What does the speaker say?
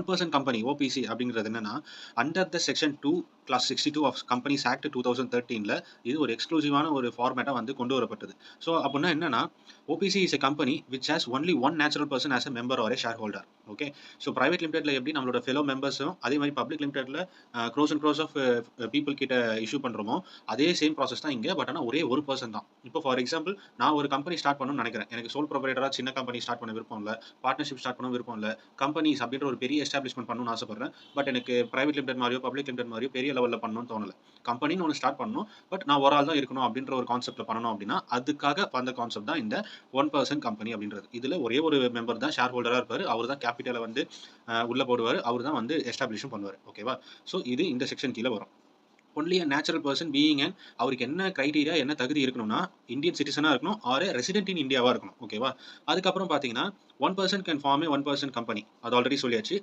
1% company OPC அப்படிங்கிறது என்னன்னா, under the section 2 clause 62 of companies act 2013ல இது ஒரு எக்ஸ்க்ளூசிவான ஒரு ஃபார்மேட்டா வந்து கொண்டு வரப்பட்டது. ஸோ அப்படின்னா என்னன்னா, OPC is a company which has only one natural person as a member or a shareholder. Okay. So private லிமிடெட்ல எப்படி நம்மளோட ஃபெலோ மெம்பர்ஸும், அதே மாதிரி பப்ளிக் லிமிடெட்ல crores and crores of people கிட்ட இஷ்யூ பண்றோமோ, அதே சேம் ப்ராசஸ் தான் இங்க. பட் ஆனா ஒரே ஒரு பெர்சன் தான். இப்போ ஃபார் எக்ஸாம்பிள் நான் ஒரு கம்பெனி ஸ்டார்ட் பண்ணணும்னு நினைக்கிறேன். எனக்கு சோல் ப்ரொப்ரைட்டரா சின்ன கம்பெனி ஸ்டார்ட் பண்ண விருப்பம் இல்ல. பார்ட்னர்ஷிப் ஸ்டார்ட் பண்ண விருப்பம் இல்ல. கம்பெனிஸ் அப்படின்ற ஒரு பெரிய எஸ்டாப்ளிஷ்மென்ட் பண்ணணும்னு ஆசைப்படுறேன். பட் எனக்கு பிரைவேட் லிமிடெட் மாரியோ, பப்ளிக் லிமிடெட் மாரியோ பெரிய லெவல்ல பண்ணணும்னு தோணல. கம்பெனின்னு ஒண்ணு ஸ்டார்ட் பண்ணணும். பட் நான் ஒரு ஆள் தான் இருக்கணும் அப்படின்ற ஒரு கான்செப்ட்ல பண்ணணும் அப்படின்னா, அதுக்காக வந்த கான்செப்ட் தான் இந்த 1% கம்பெனி அப்படின்றது. இதுல ஒரே ஒரு மெம்பர் தான் ஷேர் ஹோல்டரா இருப்பாரு. அவரு தான் கேப்பிட்டல வந்து உள்ள போடுவாரு. அவரு தான் வந்து எஸ்டாப்ளிஷும் பண்ணுவாரு. ஓகேவா? ஸோ இது இந்த செக்ஷன் கீழ வரும். Only a natural person being and அவருக்கு என்ன கிரைட்டீரியா, என்ன தகுதி இருக்கணும்னா, இந்தியன் சிட்டிசனா இருக்கணும் ஆர் ரெசிடென்ட் இன் இந்தியாவா இருக்கணும். ஓகேவா? அதுக்கப்புறம் பார்த்தீங்கன்னா, 1% கேன் ஃபார்ம் எ 1% கம்பெனி. அது ஆல்ரெடி சொல்லியாச்சு.